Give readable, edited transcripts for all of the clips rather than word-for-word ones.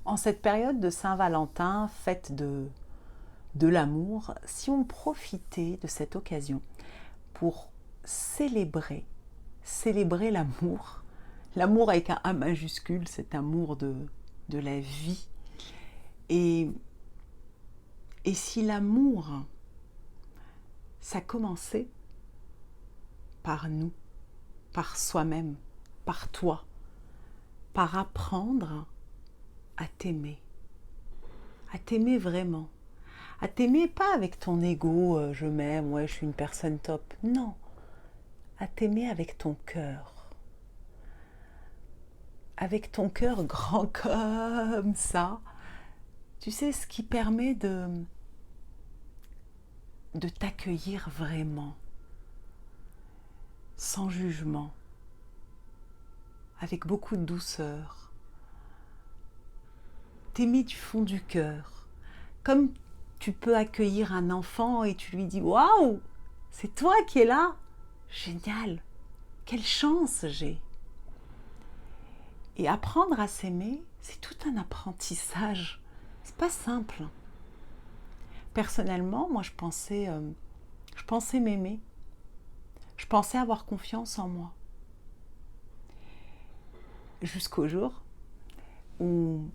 En cette période de Saint-Valentin, fête de l'amour, si on profitait de cette occasion pour célébrer l'amour, l'amour avec un A majuscule, cet amour de la vie, et, et si l'amour, ça commençait par nous, par soi-même, par toi, par apprendre à t'aimer vraiment, à t'aimer pas avec ton ego, je m'aime, ouais, je suis une personne top, non, à t'aimer avec ton cœur grand comme ça, tu sais, ce qui permet de t'accueillir vraiment, sans jugement, avec beaucoup de douceur, t'aimer du fond du cœur, comme tu peux accueillir un enfant et tu lui dis waouh, c'est toi qui es là, génial, quelle chance j'ai. Et apprendre à s'aimer, c'est tout un apprentissage, c'est pas simple. Personnellement, moi je pensais m'aimer, je pensais avoir confiance en moi, jusqu'au jour où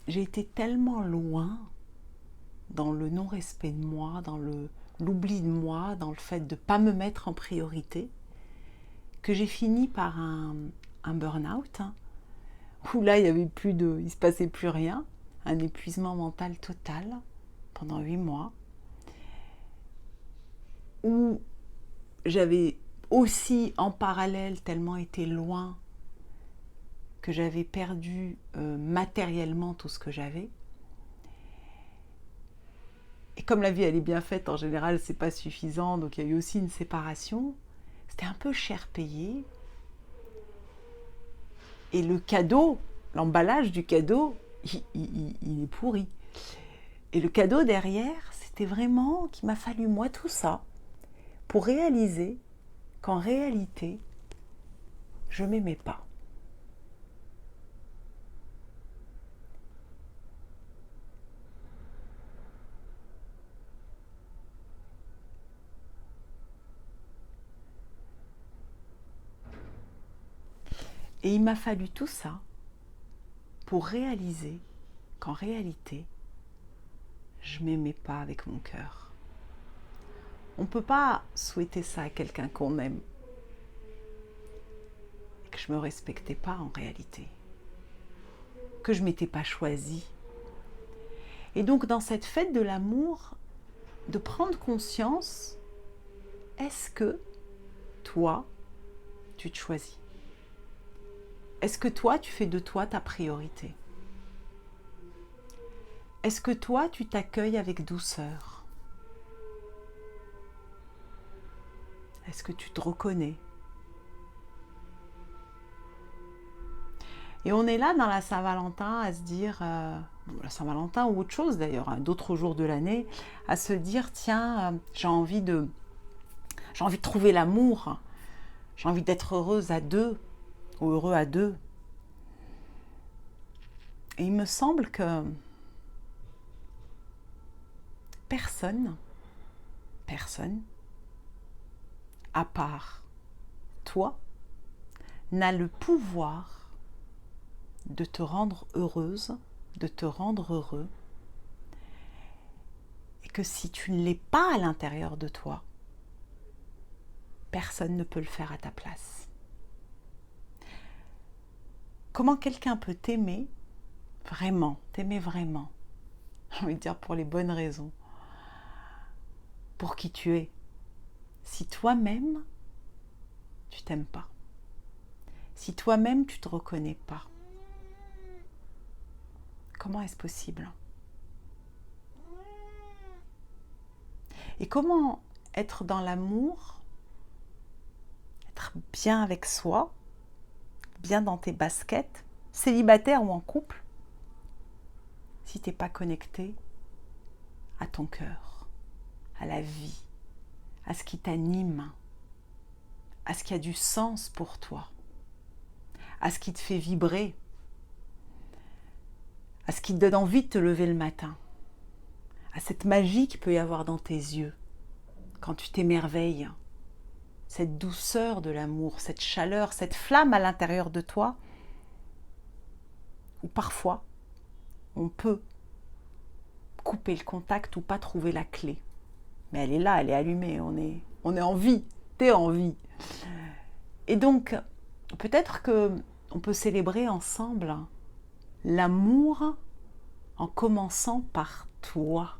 j'ai été tellement loin dans le non-respect de moi, dans l'oubli de moi, dans le fait de ne pas me mettre en priorité, que j'ai fini par un burn-out, hein, où là il se passait plus rien, un épuisement mental total pendant 8 mois, où j'avais aussi en parallèle tellement été loin que j'avais perdu matériellement tout ce que j'avais. Et comme la vie elle est bien faite, en général c'est pas suffisant, donc il y a eu aussi une séparation. C'était un peu cher payé. Et le cadeau, l'emballage du cadeau, il est pourri. Et le cadeau derrière, c'était vraiment qu'il m'a fallu moi tout ça pour réaliser qu'en réalité, je m'aimais pas. Et il m'a fallu tout ça pour réaliser qu'en réalité, je m'aimais pas avec mon cœur. On ne peut pas souhaiter ça à quelqu'un qu'on aime et que je me respectais pas en réalité, que je m'étais pas choisie. Et donc dans cette fête de l'amour, de prendre conscience, est-ce que toi, tu te choisis? Est-ce que toi, tu fais de toi ta priorité? Est-ce que toi, tu t'accueilles avec douceur? Est-ce que tu te reconnais? Et on est là dans la Saint-Valentin à se dire, la Saint-Valentin ou autre chose d'ailleurs, hein, d'autres jours de l'année, à se dire, tiens, j'ai envie de trouver l'amour, j'ai envie d'être heureuse à deux, ou heureux à deux. Et il me semble que personne, à part toi, n'a le pouvoir de te rendre heureuse, de te rendre heureux, et que si tu ne l'es pas à l'intérieur de toi, personne ne peut le faire à ta place. Comment quelqu'un peut t'aimer vraiment, j'ai envie de dire pour les bonnes raisons, pour qui tu es, si toi-même, tu t'aimes pas, si toi-même, tu te reconnais pas, comment est-ce possible? Et comment être dans l'amour, être bien avec soi, bien dans tes baskets, célibataire ou en couple, si tu n'es pas connecté à ton cœur, à la vie, à ce qui t'anime, à ce qui a du sens pour toi, à ce qui te fait vibrer, à ce qui te donne envie de te lever le matin, à cette magie qu'il peut y avoir dans tes yeux, quand tu t'émerveilles, cette douceur de l'amour, cette chaleur, cette flamme à l'intérieur de toi, où parfois on peut couper le contact ou pas trouver la clé. Mais elle est là, elle est allumée, on est en vie, t'es en vie. Et donc, peut-être qu'on peut célébrer ensemble l'amour en commençant par toi.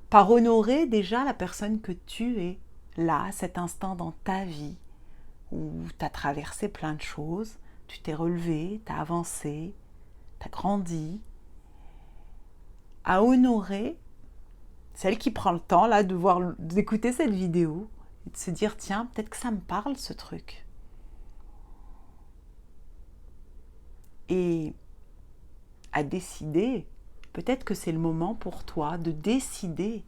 Par honorer déjà la personne que tu es, là, à cet instant dans ta vie, où tu as traversé plein de choses, tu t'es relevé, tu as avancé, tu as grandi. À honorer celle qui prend le temps là d'écouter cette vidéo et de se dire tiens, peut-être que ça me parle ce truc. Et à décider, peut-être que c'est le moment pour toi de décider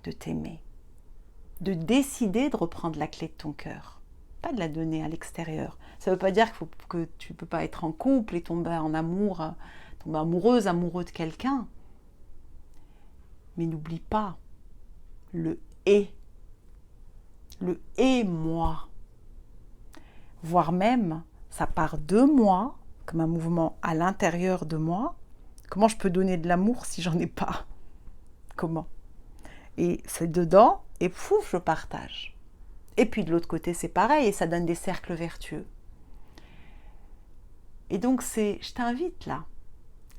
de t'aimer, de décider de reprendre la clé de ton cœur, pas de la donner à l'extérieur. Ça ne veut pas dire que tu ne peux pas être en couple et tomber en amour, tomber amoureuse, amoureux de quelqu'un. Mais n'oublie pas le « et ». Le « et moi ». Voire même, ça part de moi, comme un mouvement à l'intérieur de moi. Comment je peux donner de l'amour si j'en ai pas? Comment? Et c'est dedans, et pouf, je partage. Et puis de l'autre côté, c'est pareil, et ça donne des cercles vertueux. Et donc, je t'invite là,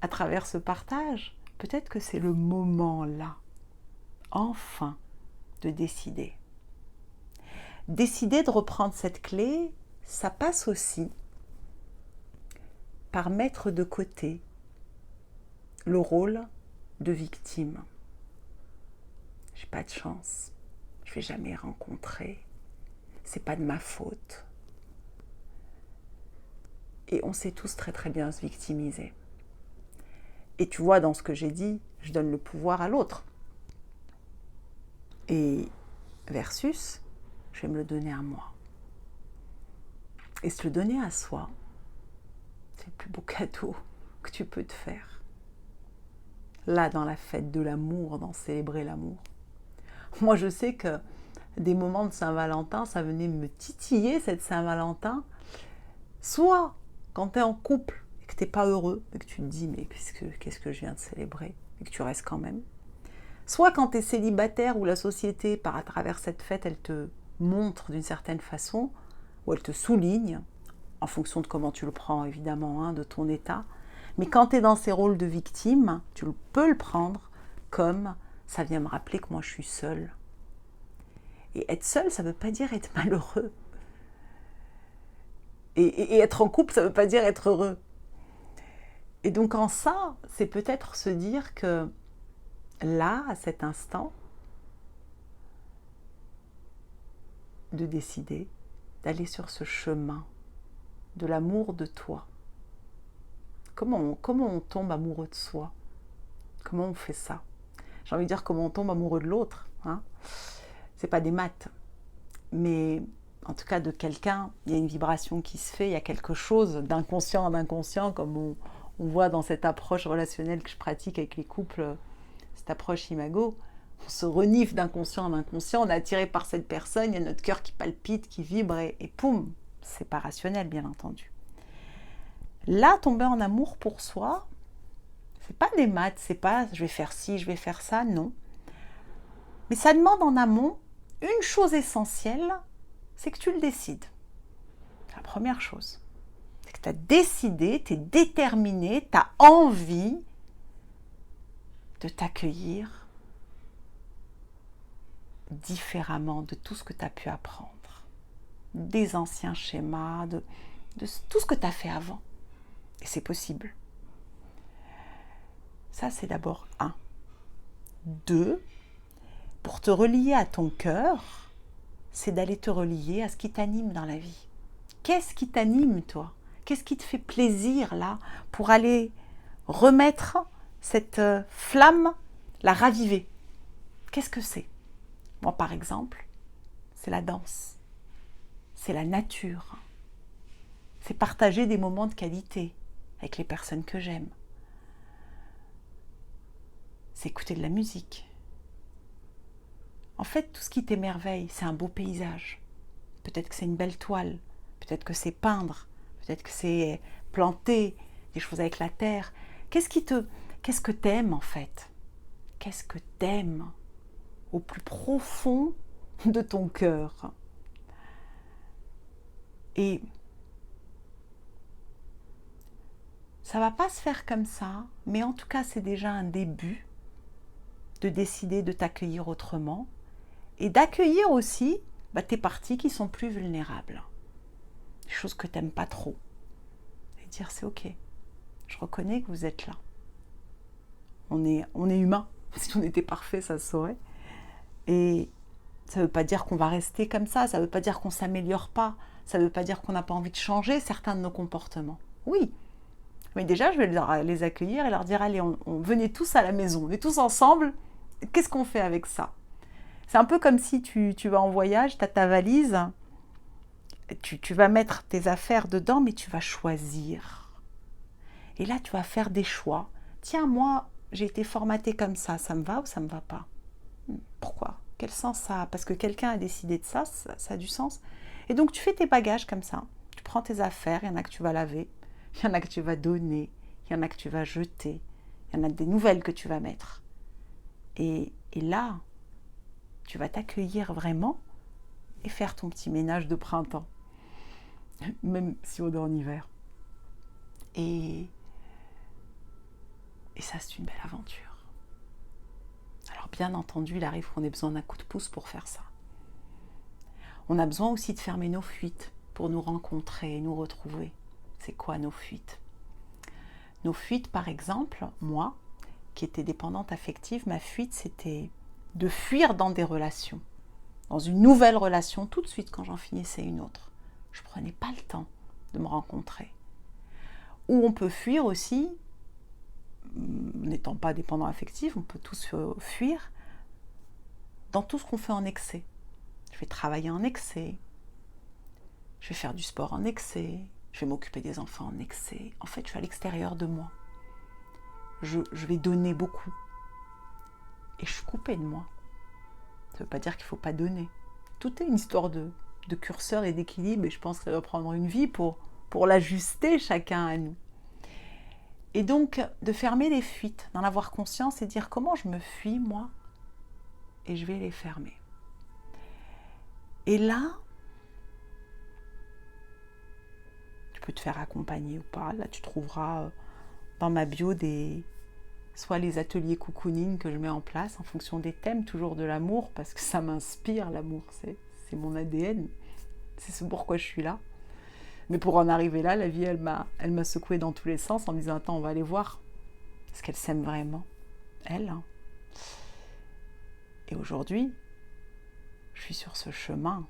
à travers ce partage, peut-être que c'est le moment là, enfin, de décider. Décider de reprendre cette clé, ça passe aussi par mettre de côté le rôle de victime. J'ai pas de chance, je vais jamais rencontrer, c'est pas de ma faute. Et on sait tous très très bien se victimiser. Et tu vois, dans ce que j'ai dit, je donne le pouvoir à l'autre. Et versus, je vais me le donner à moi. Et se le donner à soi, c'est le plus beau cadeau que tu peux te faire. Là, dans la fête de l'amour, dans célébrer l'amour. Moi, je sais que des moments de Saint-Valentin, ça venait me titiller, cette Saint-Valentin. Soit quand tu es en couple et que tu n'es pas heureux, et que tu te dis, mais qu'est-ce que je viens de célébrer, et que tu restes quand même. Soit quand tu es célibataire, où la société, à travers cette fête, elle te montre d'une certaine façon, ou elle te souligne, en fonction de comment tu le prends, évidemment, de ton état. Mais quand tu es dans ces rôles de victime, tu peux le prendre comme ça vient me rappeler que moi je suis seule. Et être seul, ça ne veut pas dire être malheureux. Et être en couple, ça ne veut pas dire être heureux. Et donc en ça, c'est peut-être se dire que là, à cet instant, de décider d'aller sur ce chemin de l'amour de toi. Comment on tombe amoureux de soi? Comment on fait ça? J'ai envie de dire comment on tombe amoureux de l'autre. C'est pas des maths. Mais en tout cas de quelqu'un, il y a une vibration qui se fait, il y a quelque chose d'inconscient en inconscient, comme on voit dans cette approche relationnelle que je pratique avec les couples, cette approche imago. On se renifle d'inconscient en inconscient, on est attiré par cette personne, il y a notre cœur qui palpite, qui vibre, et poum, c'est pas rationnel, bien entendu. Là, tomber en amour pour soi, c'est pas des maths, c'est pas je vais faire ci, je vais faire ça, non. Mais ça demande en amont une chose essentielle, c'est que tu le décides. C'est la première chose. C'est que tu as décidé, tu es déterminé, tu as envie de t'accueillir différemment de tout ce que tu as pu apprendre. Des anciens schémas, de tout ce que tu as fait avant. Et c'est possible. Ça, c'est d'abord 1. 2, pour te relier à ton cœur, c'est d'aller te relier à ce qui t'anime dans la vie. Qu'est-ce qui t'anime, toi? Qu'est-ce qui te fait plaisir, là, pour aller remettre cette flamme, la raviver? Qu'est-ce que c'est? Moi, par exemple, c'est la danse. C'est la nature. C'est partager des moments de qualité. avec les personnes que j'aime. C'est écouter de la musique. En fait, tout ce qui t'émerveille, c'est un beau paysage. Peut-être que c'est une belle toile, peut-être que c'est peindre, peut-être que c'est planter des choses avec la terre. Qu'est-ce que t'aimes en fait? Qu'est-ce que t'aimes au plus profond de ton cœur? Et ça va pas se faire comme ça, mais en tout cas, c'est déjà un début de décider de t'accueillir autrement et d'accueillir aussi tes parties qui sont plus vulnérables. Des choses que tu n'aimes pas trop. Et dire c'est ok, je reconnais que vous êtes là. On est humain. Si on était parfait, ça se saurait. Et ça ne veut pas dire qu'on va rester comme ça ne veut pas dire qu'on ne s'améliore pas, ça ne veut pas dire qu'on n'a pas envie de changer certains de nos comportements. Oui, mais déjà je vais les accueillir et leur dire allez, venez tous à la maison, on est tous ensemble, qu'est-ce qu'on fait avec ça? C'est un peu comme si tu vas en voyage, tu as ta valise, tu vas mettre tes affaires dedans, mais tu vas choisir. Et là, tu vas faire des choix. Tiens, moi, j'ai été formatée comme ça me va ou ça ne me va pas? Pourquoi? Quel sens ça a? Parce que quelqu'un a décidé de ça a du sens. Et donc, tu fais tes bagages comme ça. Tu prends tes affaires, il y en a que tu vas laver, il y en a que tu vas donner, il y en a que tu vas jeter, il y en a des nouvelles que tu vas mettre. Et là, tu vas t'accueillir vraiment et faire ton petit ménage de printemps, même si on est en hiver. Et ça, c'est une belle aventure. Alors bien entendu, il arrive qu'on ait besoin d'un coup de pouce pour faire ça. On a besoin aussi de fermer nos fuites pour nous rencontrer, nous retrouver. C'est quoi nos fuites? Nos fuites, par exemple, moi, qui étais dépendante affective, ma fuite, c'était de fuir dans des relations, dans une nouvelle relation, tout de suite quand j'en finissais une autre. Je ne prenais pas le temps de me rencontrer. Ou on peut fuir aussi, n'étant pas dépendant affectif, on peut tous fuir dans tout ce qu'on fait en excès. Je vais travailler en excès, je vais faire du sport en excès, je vais m'occuper des enfants en excès. En fait, je suis à l'extérieur de moi. Je vais donner beaucoup. Et je suis coupée de moi. Ça ne veut pas dire qu'il ne faut pas donner. Tout est une histoire de curseur et d'équilibre, et je pense que ça va prendre une vie pour l'ajuster chacun à nous. Et donc, de fermer les fuites, d'en avoir conscience et dire comment je me fuis, moi, et je vais les fermer. Et là, tu peux te faire accompagner ou pas. Là, tu trouveras dans ma bio soit les ateliers cocooning que je mets en place en fonction des thèmes, toujours de l'amour, parce que ça m'inspire, l'amour, c'est mon ADN, c'est ce pourquoi je suis là. Mais pour en arriver là, la vie, elle m'a secouée dans tous les sens en me disant, attends, on va aller voir, est-ce qu'elle s'aime vraiment, elle, hein. Et aujourd'hui, je suis sur ce chemin.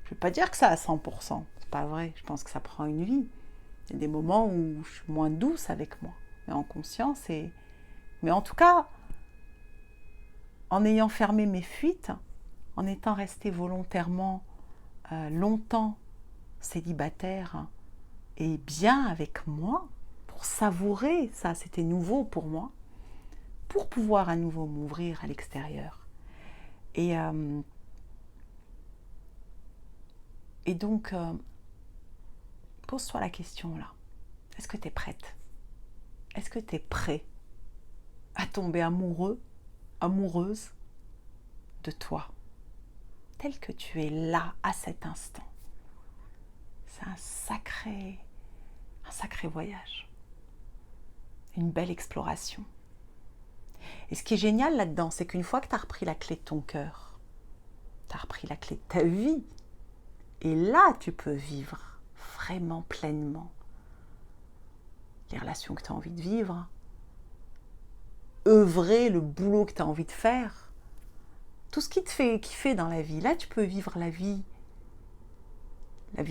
Je ne vais pas dire que ça à 100%, c'est pas vrai, je pense que ça prend une vie. Il y a des moments où je suis moins douce avec moi, mais en conscience. Mais en tout cas, en ayant fermé mes fuites, en étant restée volontairement longtemps célibataire et bien avec moi, pour savourer ça, c'était nouveau pour moi, pour pouvoir à nouveau m'ouvrir à l'extérieur. Et donc, pose-toi la question là. Est-ce que tu es prête? Est-ce que tu es prêt à tomber amoureux, amoureuse de toi, tel que tu es là à cet instant? C'est un sacré voyage, une belle exploration. Et ce qui est génial là-dedans, c'est qu'une fois que tu as repris la clé de ton cœur, tu as repris la clé de ta vie, et là tu peux vivre vraiment pleinement les relations que tu as envie de vivre, œuvrer le boulot que tu as envie de faire, tout ce qui te fait kiffer dans la vie. Là tu peux vivre la vie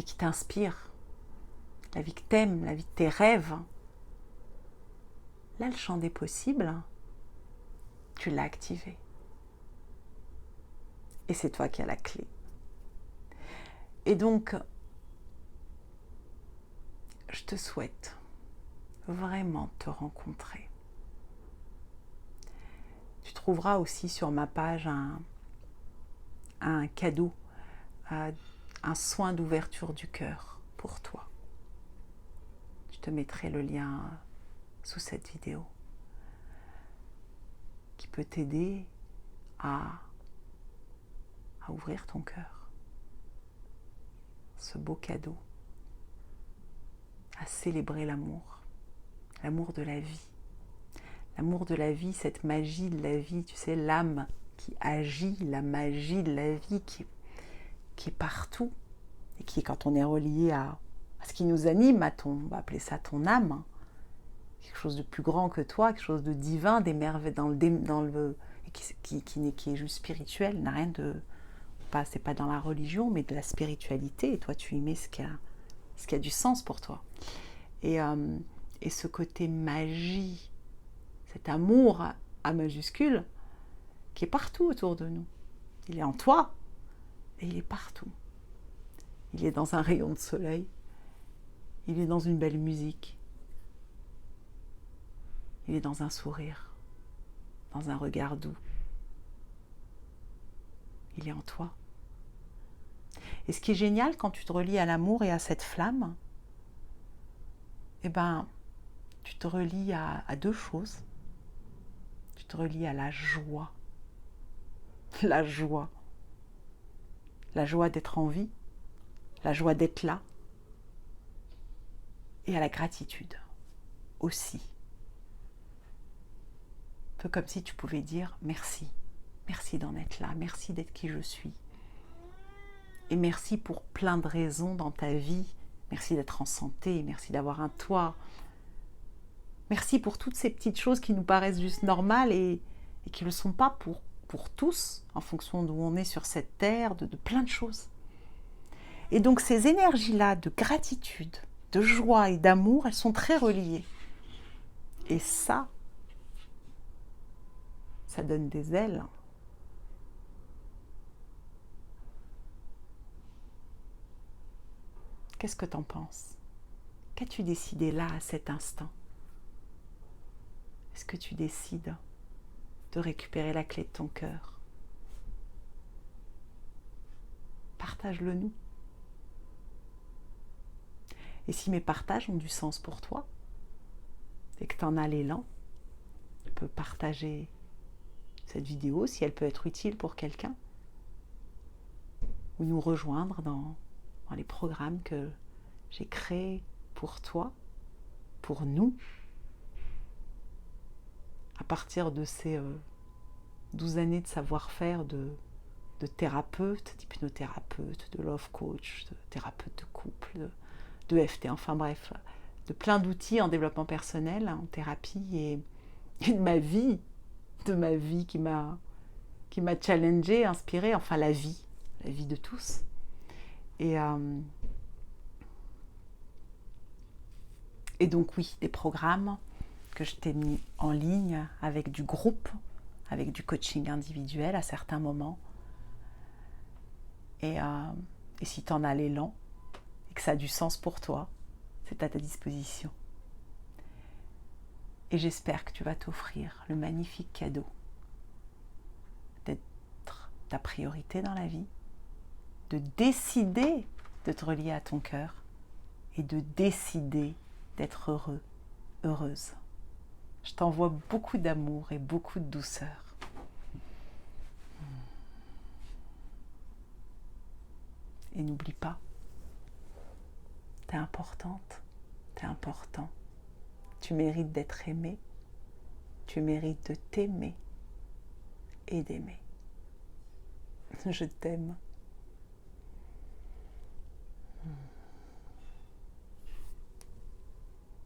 qui t'inspire, la vie que t'aimes, la vie de tes rêves. Là, le champ des possibles, tu l'as activé. Et c'est toi qui as la clé. Et donc, je te souhaite vraiment te rencontrer. Tu trouveras aussi sur ma page un cadeau, un soin d'ouverture du cœur pour toi. Je te mettrai le lien sous cette vidéo qui peut t'aider à ouvrir ton cœur. Ce beau cadeau, à célébrer l'amour, l'amour de la vie. L'amour de la vie, cette magie de la vie, tu sais, l'âme qui agit, la magie de la vie qui est partout et qui, quand on est relié à ce qui nous anime, on va appeler ça ton âme, quelque chose de plus grand que toi, quelque chose de divin, d'émerveillé, qui est juste spirituel, n'a rien de... c'est pas dans la religion, mais de la spiritualité, et toi tu y mets ce qui a du sens pour toi. Et ce côté magie, cet amour à majuscule, qui est partout autour de nous. Il est en toi, et il est partout. Il est dans un rayon de soleil, il est dans une belle musique, il est dans un sourire, dans un regard doux. Il est en toi. Et ce qui est génial quand tu te relis à l'amour et à cette flamme, eh ben, tu te relis à deux choses. Tu te relis à la joie. La joie. La joie d'être en vie. La joie d'être là. Et à la gratitude aussi. Un peu comme si tu pouvais dire merci. Merci d'en être là. Merci d'être qui je suis. Et merci pour plein de raisons dans ta vie. Merci d'être en santé. Merci d'avoir un toit. Merci pour toutes ces petites choses qui nous paraissent juste normales et qui ne le sont pas pour tous, en fonction d'où on est sur cette terre, de plein de choses. Et donc ces énergies-là de gratitude, de joie et d'amour, elles sont très reliées. Et ça donne des ailes. Qu'est-ce que tu en penses? Qu'as-tu décidé là, à cet instant? Est-ce que tu décides de récupérer la clé de ton cœur? Partage-le nous. Et si mes partages ont du sens pour toi, et que tu en as l'élan, tu peux partager cette vidéo si elle peut être utile pour quelqu'un, ou nous rejoindre dans les programmes que j'ai créés pour toi, pour nous, à partir de ces 12 années de savoir-faire de thérapeute, d'hypnothérapeute, de love coach, de thérapeute de couple, de FT, enfin bref, de plein d'outils en développement personnel, en thérapie, et de ma vie qui m'a challengée, inspirée, enfin la vie de tous. Et donc oui, des programmes que je t'ai mis en ligne avec du groupe, avec du coaching individuel à certains moments. Et si tu en as l'élan et que ça a du sens pour toi, c'est à ta disposition. Et j'espère que tu vas t'offrir le magnifique cadeau d'être ta priorité dans la vie, de décider de te relier à ton cœur et de décider d'être heureux, heureuse. Je t'envoie beaucoup d'amour et beaucoup de douceur. Et n'oublie pas, t'es importante, t'es important. Tu mérites d'être aimée, tu mérites de t'aimer et d'aimer. Je t'aime.